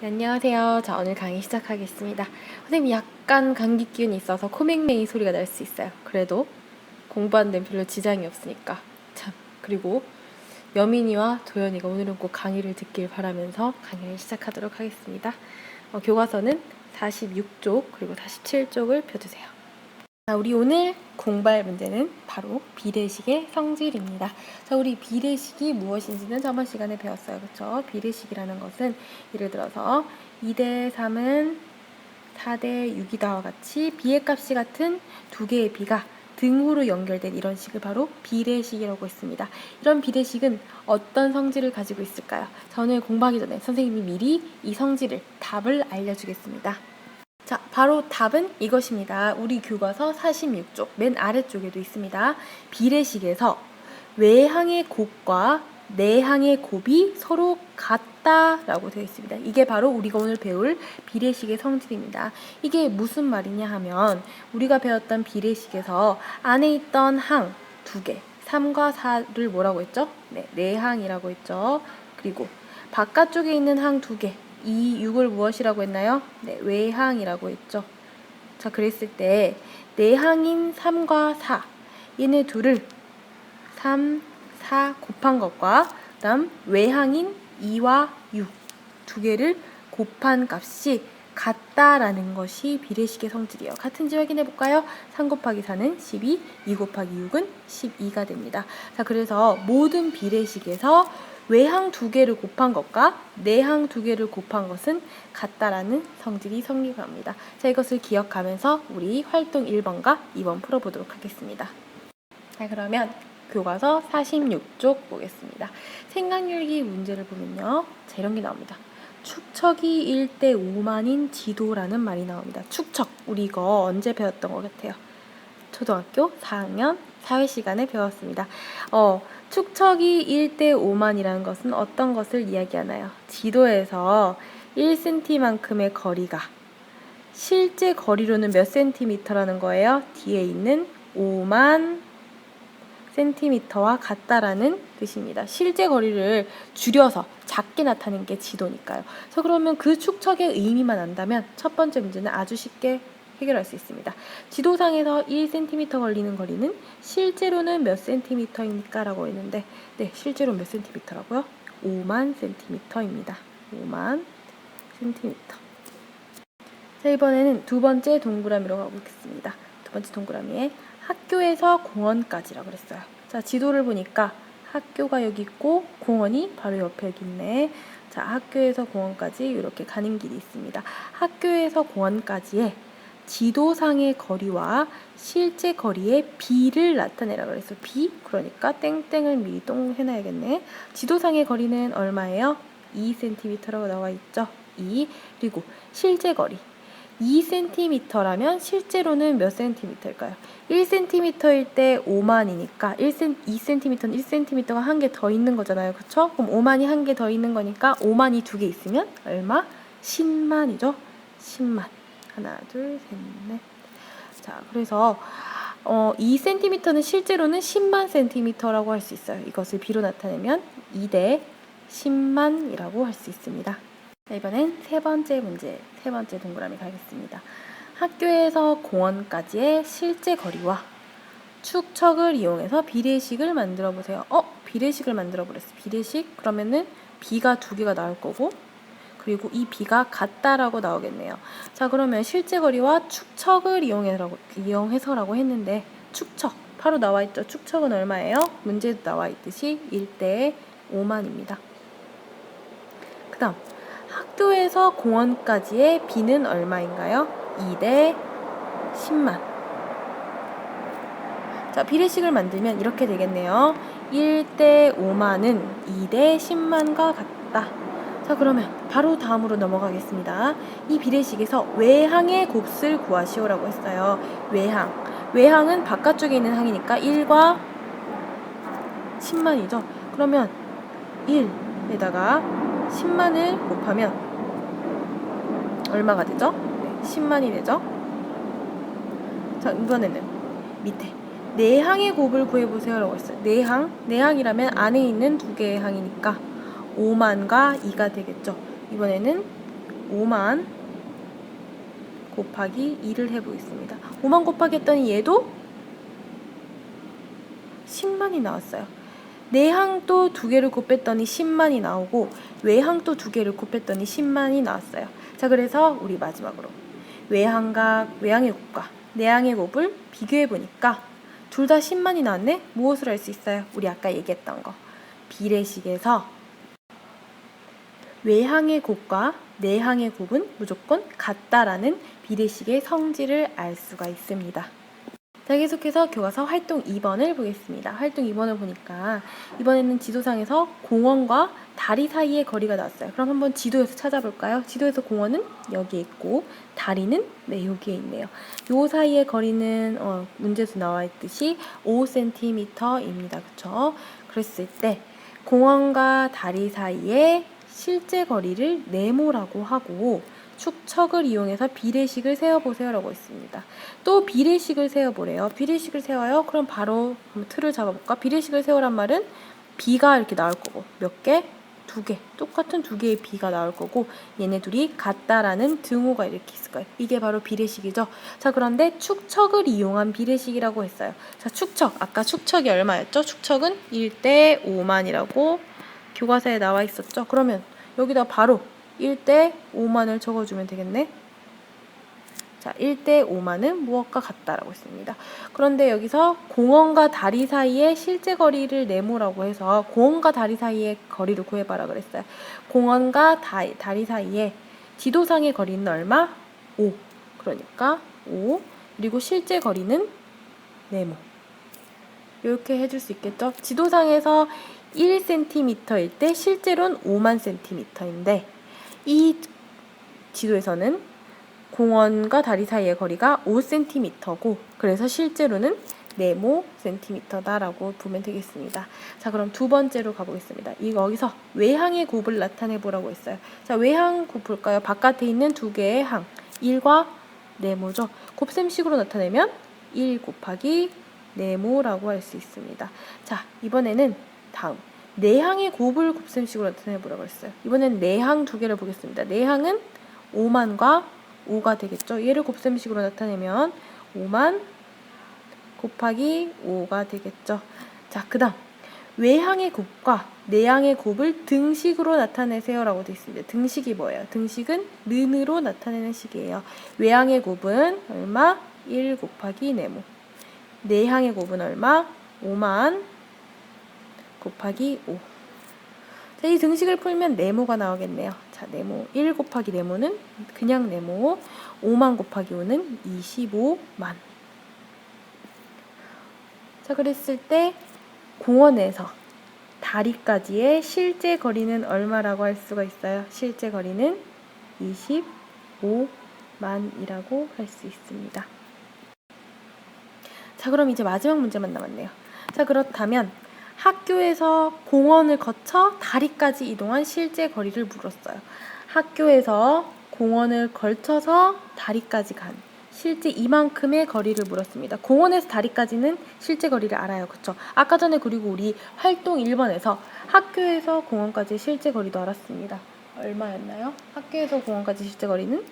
네, 안녕하세요. 자, 오늘 강의 시작하겠습니다. 선생님이 약간 감기 기운이 있어서 코맹맹이 소리가 날 수 있어요. 그래도 공부하는 데는 별로 지장이 없으니까. 참, 그리고 여민이와 도연이가 오늘은 꼭 강의를 듣길 바라면서 강의를 시작하도록 하겠습니다. 교과서는 46쪽 그리고 47쪽을 펴주세요. 자, 우리 오늘 공부할 문제는 바로 비례식의 성질입니다. 자, 우리 비례식이 무엇인지는 저번 시간에 배웠어요. 그렇죠? 비례식이라는 것은 예를 들어서 2대 3은 4대 6이다와 같이 비의 값이 같은 두 개의 비가 등호로 연결된 이런 식을 바로 비례식이라고 했습니다. 이런 비례식은 어떤 성질을 가지고 있을까요? 자, 오늘 공부하기 전에 선생님이 미리 이 성질을, 답을 알려주겠습니다. 자, 바로 답은 이것입니다. 우리 교과서 46쪽 맨 아래쪽에도 있습니다. 비례식에서 외항의 곱과 내항의 곱이 서로 같다라고 되어 있습니다. 이게 바로 우리가 오늘 배울 비례식의 성질입니다. 이게 무슨 말이냐 하면 우리가 배웠던 비례식에서 안에 있던 항 두 개, 3과 4를 뭐라고 했죠? 네, 내항이라고 했죠. 그리고 바깥쪽에 있는 항 두 개, 이 6을 무엇이라고 했나요? 네, 외항이라고 했죠. 자, 그랬을 때 내항인 3과 4, 얘네 둘을 3, 4 곱한 것과 그 다음 외항인 2와 6 두 개를 곱한 값이 같다라는 것이 비례식의 성질이에요. 같은지 확인해 볼까요? 3 곱하기 4는 12, 2 곱하기 6은 12가 됩니다. 자, 그래서 모든 비례식에서 외항 두 개를 곱한 것과 내항 두 개를 곱한 것은 같다라는 성질이 성립합니다. 자, 이것을 기억하면서 우리 활동 1번과 2번 풀어보도록 하겠습니다. 자, 그러면 교과서 46쪽 보겠습니다. 생각률기 문제를 보면요. 자, 이런 게 나옵니다. 축척이 1대 5만인 지도라는 말이 나옵니다. 축척, 우리 이거 언제 배웠던 것 같아요? 초등학교 4학년 사회 시간에 배웠습니다. 축척이 1대 5만이라는 것은 어떤 것을 이야기하나요? 지도에서 1cm만큼의 거리가 실제 거리로는 몇 cm라는 거예요? 뒤에 있는 5만 cm와 같다라는 뜻입니다. 실제 거리를 줄여서 작게 나타낸 게 지도니까요. 그래서 그러면 그 축척의 의미만 안다면 첫 번째 문제는 아주 쉽게 해결할 수 있습니다. 지도상에서 1cm 걸리는 거리는 실제로는 몇 cm입니까? 라고 했는데, 네, 실제로 몇 cm라고요? 5만 cm입니다. 5만 cm. 자, 이번에는 두 번째 동그라미로 가보겠습니다. 두 번째 동그라미에 학교에서 공원까지라고 그랬어요. 자, 지도를 보니까 학교가 여기 있고 공원이 바로 옆에 여기 있네. 자, 학교에서 공원까지 이렇게 가는 길이 있습니다. 학교에서 공원까지의 지도상의 거리와 실제 거리의 비를 나타내라 그래서 비, 그러니까 땡땡을 미리 똥 해놔야겠네. 지도상의 거리는 얼마예요? 2cm라고 나와 있죠. 2. 그리고 실제 거리 2cm라면 실제로는 몇 cm일까요? 1cm일 때 5만이니까 2cm는 1cm가 한 개 더 있는 거잖아요. 그쵸? 그럼 5만이 한 개 더 있는 거니까 5만이 두 개 있으면 얼마? 10만이죠. 10만. 하나, 둘, 셋, 넷. 자, 그래서 2cm는 실제로는 10만 cm라고 할 수 있어요. 이것을 비로 나타내면 2대 10만이라고 할 수 있습니다. 자, 이번엔 세 번째 문제, 세 번째 동그라미 가겠습니다. 학교에서 공원까지의 실제 거리와 축척을 이용해서 비례식을 만들어 보세요. 비례식을 만들어 버렸어. 비례식 그러면은 비가 두 개가 나올 거고, 그리고 이 비가 같다라고 나오겠네요. 자, 그러면 실제 거리와 축척을 이용해서라고 했는데, 축척 바로 나와 있죠. 축척은 얼마예요? 문제도 나와 있듯이 1대 5만입니다. 그 다음 학교에서 공원까지의 비는 얼마인가요? 2대 10만. 자, 비례식을 만들면 이렇게 되겠네요. 1대 5만은 2대 10만과 같다. 자, 그러면 바로 다음으로 넘어가겠습니다. 이 비례식에서 외항의 곱을 구하시오라고 했어요. 외항. 외항은 바깥쪽에 있는 항이니까 1과 10만이죠. 그러면 1에다가 10만을 곱하면 얼마가 되죠? 네, 10만이 되죠. 자, 이번에는 밑에 내항의 곱을 구해보세요 라고 했어요. 내항이라면 안에 있는 두 개의 항이니까 5만과 2가 되겠죠. 이번에는 5만 곱하기 2를 해보겠습니다. 5만 곱하기 했더니 얘도 10만이 나왔어요. 내항 또 2개를 곱했더니 10만이 나오고 외항 또 2개를 곱했더니 10만이 나왔어요. 자, 그래서 우리 마지막으로 외항의 곱과 내항의 곱을 비교해보니까 둘 다 10만이 나왔네? 무엇을 알 수 있어요? 우리 아까 얘기했던 거. 비례식에서 외항의 곱과 내항의 곱은 무조건 같다라는 비례식의 성질을 알 수가 있습니다. 자, 계속해서 교과서 활동 2번을 보겠습니다. 활동 2번을 보니까 이번에는 지도상에서 공원과 다리 사이의 거리가 나왔어요. 그럼 한번 지도에서 찾아볼까요? 지도에서 공원은 여기에 있고 다리는 여기에 있네요. 요 사이의 거리는 문제에서 나와 있듯이 5cm입니다. 그쵸? 그랬을 때 공원과 다리 사이의 실제 거리를 네모라고 하고 축척을 이용해서 비례식을 세워보세요 라고 했습니다. 또 비례식을 세워보래요. 비례식을 세워요? 그럼 바로 틀을 잡아볼까? 비례식을 세우란 말은 b가 이렇게 나올 거고 몇 개? 2개. 똑같은 2개의 b가 나올 거고 얘네 둘이 같다라는 등호가 이렇게 있을 거예요. 이게 바로 비례식이죠. 자, 그런데 축척을 이용한 비례식이라고 했어요. 자, 축척. 아까 축척이 얼마였죠? 축척은 1대 5만이라고 교과서에 나와 있었죠. 그러면 여기다 바로 1대 5만을 적어주면 되겠네. 자, 1대 5만은 무엇과 같다라고 했습니다. 그런데 여기서 공원과 다리 사이의 실제 거리를 네모라고 해서 공원과 다리 사이의 거리를 구해봐라 그랬어요. 공원과 다리 사이의 지도상의 거리는 얼마? 5. 그러니까 5. 그리고 실제 거리는 네모. 이렇게 해줄 수 있겠죠? 지도상에서 1cm일 때 실제로는 5만 cm인데 이 지도에서는 공원과 다리 사이의 거리가 5cm고 그래서 실제로는 네모 cm다라고 보면 되겠습니다. 자, 그럼 두 번째로 가보겠습니다. 여기서 외항의 곱을 나타내 보라고 했어요. 자, 외항 곱 볼까요? 바깥에 있는 2개의 항 1과 네모죠. 곱셈식으로 나타내면 1 곱하기 네모라고 할 수 있습니다. 자, 이번에는 다음 내항의 곱을 곱셈식으로 나타내 보라고 했어요. 이번엔 내항 2개를 보겠습니다. 내항은 5만과 5가 되겠죠. 얘를 곱셈식으로 나타내면 5만 곱하기 5가 되겠죠. 자, 그 다음 외항의 곱과 내항의 곱을 등식으로 나타내세요 라고 되어 있습니다. 등식이 뭐예요? 등식은 는으로 나타내는 식이에요. 외항의 곱은 얼마? 1 곱하기 네모. 내항의 곱은 얼마? 5만 곱하기 5. 자, 이 등식을 풀면 네모가 나오겠네요. 자, 네모 1 곱하기 네모는 그냥 네모. 5만 곱하기 5는 25만. 자, 그랬을 때 공원에서 다리까지의 실제 거리는 얼마라고 할 수가 있어요? 실제 거리는 25만이라고 할 수 있습니다. 자, 그럼 이제 마지막 문제만 남았네요. 자, 그렇다면 학교에서 공원을 거쳐 다리까지 이동한 실제 거리를 물었어요. 학교에서 공원을 걸쳐서 다리까지 간 실제 이만큼의 거리를 물었습니다. 공원에서 다리까지는 실제 거리를 알아요. 그쵸? 아까 전에 그리고 우리 활동 1번에서 학교에서 공원까지 실제 거리도 알았습니다. 얼마였나요? 학교에서 공원까지 실제 거리는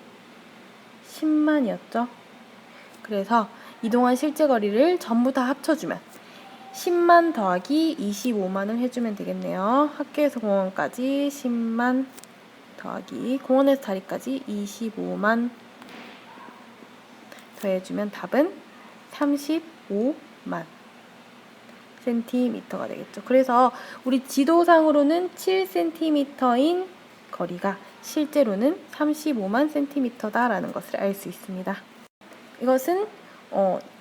10만이었죠. 그래서 이동한 실제 거리를 전부 다 합쳐주면 10만 더하기 25만을 해주면 되겠네요. 학교에서 공원까지 10만 더하기 공원에서 다리까지 25만 더해주면 답은 35만 cm가 되겠죠. 그래서 우리 지도상으로는 7cm인 거리가 실제로는 35만 cm다라는 것을 알 수 있습니다. 이것은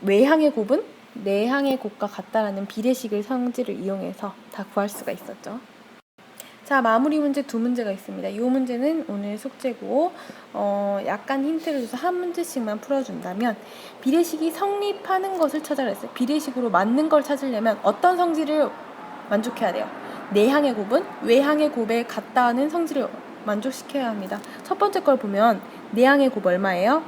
외항의 곱은 내항의 곱과 같다라는 비례식을 성질을 이용해서 다 구할 수가 있었죠. 자, 마무리 문제 2문제가 있습니다. 이 문제는 오늘 숙제고 약간 힌트를 줘서 한 문제씩만 풀어준다면 비례식이 성립하는 것을 찾아라 했어요. 비례식으로 맞는 걸 찾으려면 어떤 성질을 만족해야 돼요? 내항의 곱은 외항의 곱에 같다는 성질을 만족시켜야 합니다. 첫 번째 걸 보면 내항의 곱 얼마예요?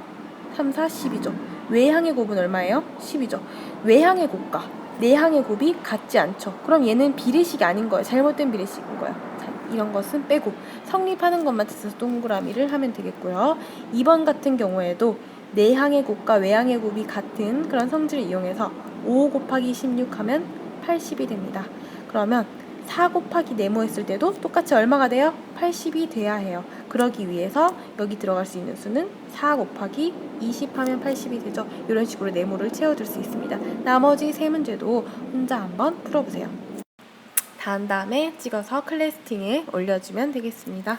3, 4, 10이죠. 외항의 곱은 얼마예요? 10이죠. 외항의 곱과 내항의 곱이 같지 않죠. 그럼 얘는 비례식이 아닌 거예요. 잘못된 비례식인 거예요. 이런 것은 빼고 성립하는 것만 찾아서 동그라미를 하면 되겠고요. 2번 같은 경우에도 내항의 곱과 외항의 곱이 같은 그런 성질을 이용해서 5 곱하기 16 하면 80이 됩니다. 그러면 4 곱하기 네모했을 때도 똑같이 얼마가 돼요? 80이 돼야 해요. 그러기 위해서 여기 들어갈 수 있는 수는 4 곱하기 20 하면 80이 되죠. 이런 식으로 네모를 채워줄 수 있습니다. 나머지 세 문제도 혼자 한번 풀어보세요. 다음에 찍어서 클래스팅에 올려주면 되겠습니다.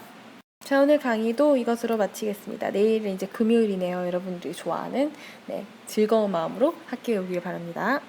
자, 오늘 강의도 이것으로 마치겠습니다. 내일은 이제 금요일이네요. 여러분들이 좋아하는 즐거운 마음으로 학교에 오길 바랍니다.